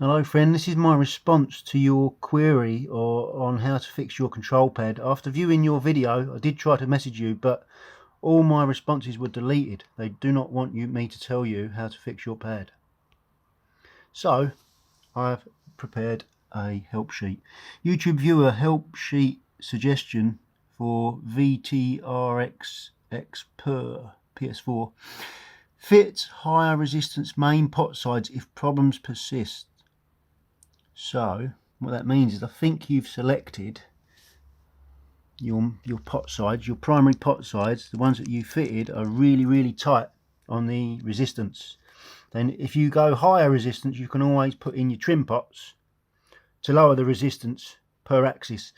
Hello friend, this is my response to your query on how to fix your control pad. After viewing your video, I did try to message you, but all my responses were deleted. They do not want me to tell you how to fix your pad. So, I've prepared a help sheet. YouTube viewer help sheet suggestion for VTRX per PS4. Fit higher resistance main pot sides if problems persist. So what that means is I think you've selected your pot sides, your primary pot sides, the ones that you fitted are really tight on the resistance. Then if you go higher resistance, you can always put in your trim pots to lower the resistance per axis.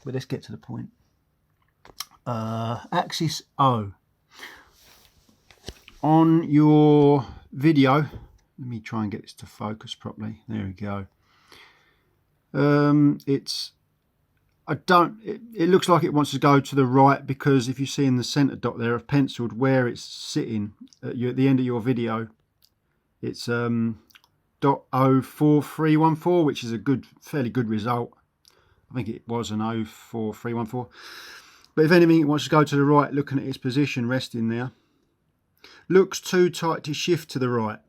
But let's get to the point. Axis O. On your video, let me try and get this to focus properly. There we go. It looks like it wants to go to the right, because if you see in the center dot there, I've penciled where it's sitting at the end of your video. It's .04314, which is a fairly good result. I think it was an 04314. But if anything, it wants to go to the right, looking at its position resting there. Looks too tight to shift to the right.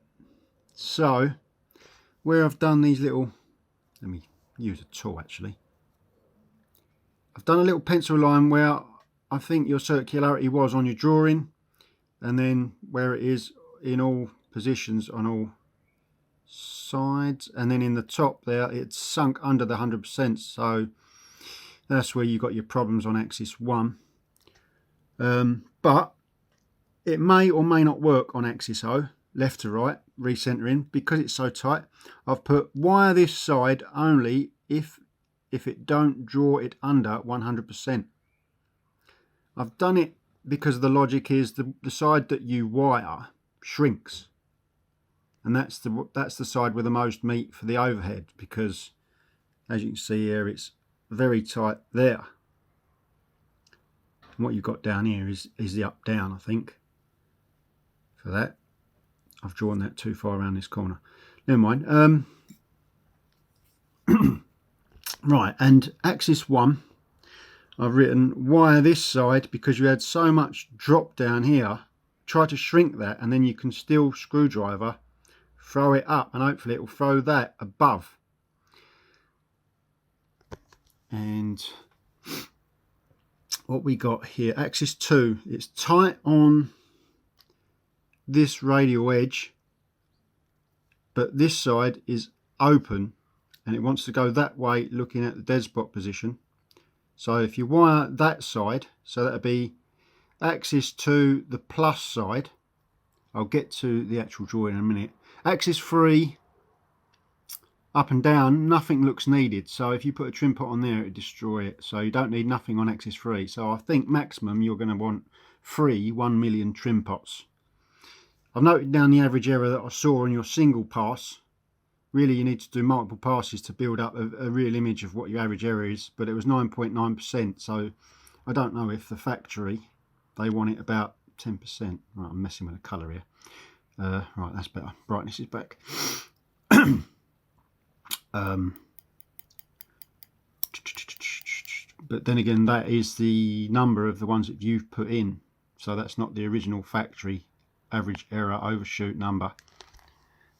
So where I've done these little, let me use a tool actually. I've done a little pencil line where I think your circularity was on your drawing, and then where it is in all positions on all sides, and then in the top there it's sunk under the 100%, so that's where you got your problems on axis 1. But it may or may not work on axis O, left to right, recentering. Because it's so tight, I've put wire this side only if it don't draw it under 100%. I've done it because the logic is the side that you wire shrinks, and that's the side with the most meat for the overhead, because as you can see here, it's very tight there. And what you've got down here is the up down, I think. For that, I've drawn that too far around this corner. Never mind. Right, and axis 1, I've written wire this side because you had so much drop down here. Try to shrink that, and then you can still screwdriver throw it up, and hopefully it will throw that above. And what we got here, axis 2, it's tight on this radial edge, but this side is open and it wants to go that way, looking at the dead spot position. So if you wire that side, so that'll be axis 2, the plus side. I'll get to the actual drawing in a minute. Axis 3, up and down, nothing looks needed. So if you put a trim pot on there, it'll destroy it. So you don't need nothing on axis 3. So I think maximum you're going to want 3 1 million trim pots. I've noted down the average error that I saw on your single pass. Really, you need to do multiple passes to build up a real image of what your average error is, but it was 9.9%, so I don't know if the factory, they want it about 10%. Right, I'm messing with the colour here. Right, that's better. Brightness is back. But then again, that is the number of the ones that you've put in, so that's not the original factory average error overshoot number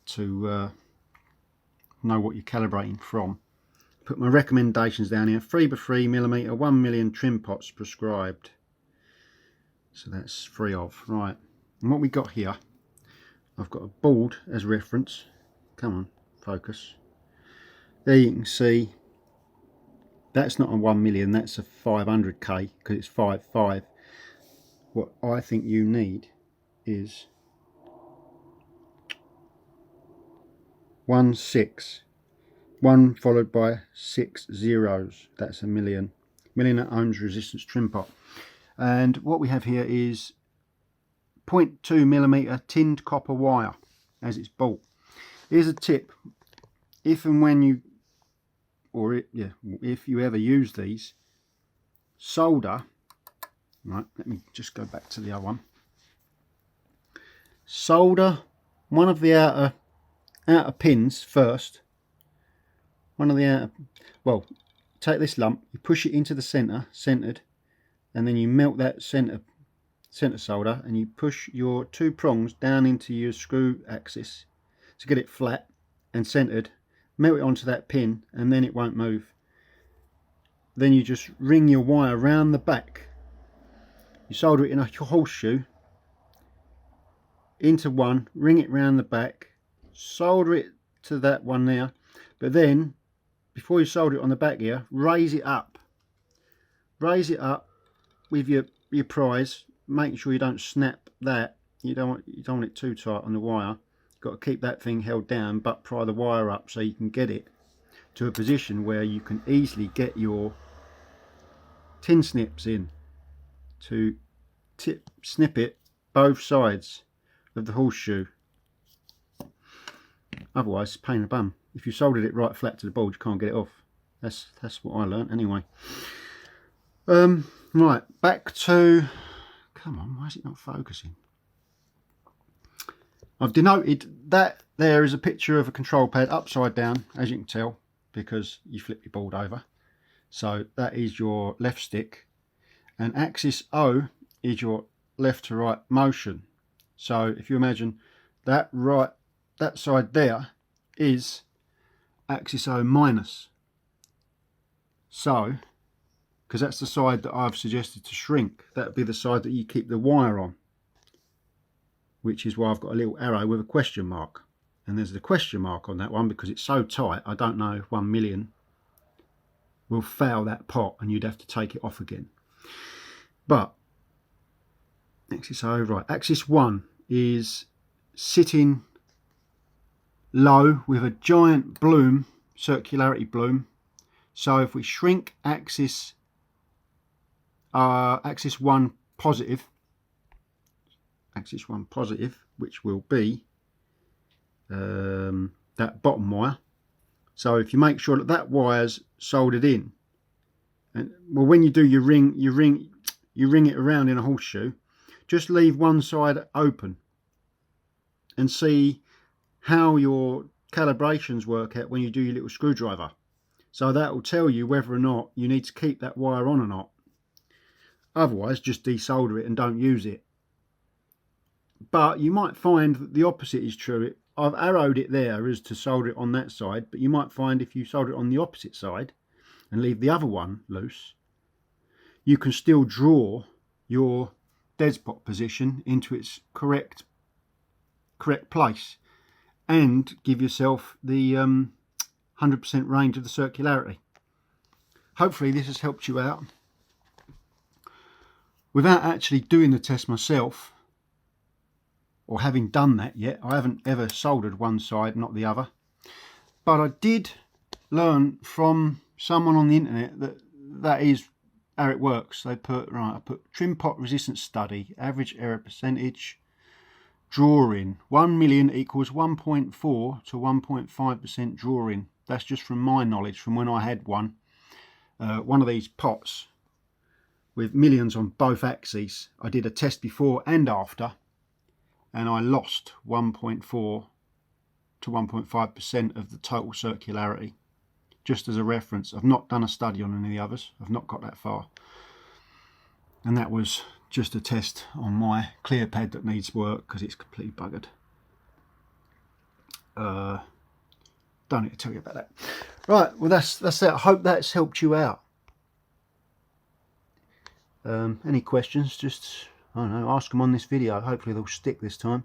to know what you're calibrating from. Put my recommendations down here: 3x3mm 1 million trim pots prescribed. So that's 3 of. Right, and what we got here, I've got a board as reference. Come on, focus. There you can see that's not a 1 million, that's a 500k, because it's 5.5. What I think you need is 1.6, 1 followed by 6 zeros. That's a million ohms resistance trim pot. And what we have here is 0.2mm tinned copper wire as it's bought. Here's a tip: if and when you, if you ever use these, solder. Right, let me just go back to the other one. Solder one of the outer outer pins first. One of the outer, well, take this lump, you push it into the centered, and then you melt that center solder, and you push your 2 prongs down into your screw axis to get it flat and centered. Melt it onto that pin, and then it won't move. Then you just ring your wire round the back. You solder it in a horseshoe into one, ring it round the back, solder it to that one there, but then before you solder it on the back here, raise it up with your prise, making sure you don't snap that. You don't want it too tight on the wire. You've got to keep that thing held down, but pry the wire up so you can get it to a position where you can easily get your tin snips in to snip it both sides of the horseshoe. Otherwise it's a pain in the bum. If you soldered it right flat to the board, you can't get it off. That's what I learned anyway. Right, back to, come on, why is it not focusing? I've denoted that there is a picture of a control pad upside down, as you can tell, because you flip your board over. So that is your left stick, and axis O is your left to right motion. So if you imagine that side there is axis O minus. So, because that's the side that I've suggested to shrink, that would be the side that you keep the wire on, which is why I've got a little arrow with a question mark. And there's the question mark on that one because it's so tight, I don't know if 1 million will fail that pot and you'd have to take it off again. But axis O, right, axis 1 is sitting low with a giant bloom, circularity bloom. So if we shrink axis 1 positive, which will be that bottom wire. So if you make sure that that wire's soldered in, and well, when you do your ring, you ring it around in a horseshoe, just leave one side open and see how your calibrations work out when you do your little screwdriver. So that will tell you whether or not you need to keep that wire on or not. Otherwise, just desolder it and don't use it. But you might find that the opposite is true. I've arrowed it there as to solder it on that side, but you might find if you solder it on the opposite side and leave the other one loose, you can still draw your deadspot position into its correct place and give yourself the 100% range of the circularity. Hopefully this has helped you out. Without actually doing the test myself, or having done that yet, I haven't ever soldered one side, not the other. But I did learn from someone on the internet that is how it works. They put, right, I put trim pot resistance study, average error percentage, drawing. 1 million equals 1.4 to 1.5% drawing. That's just from my knowledge, from when I had one of these pots with millions on both axes. I did a test before and after, and I lost 1.4 to 1.5% of the total circularity. Just as a reference, I've not done a study on any of the others. I've not got that far. And that was just a test on my clear pad that needs work because it's completely buggered. Don't need to tell you about that. Right, well that's it. I hope that's helped you out. Any questions, just, I don't know, ask them on this video. Hopefully they'll stick this time.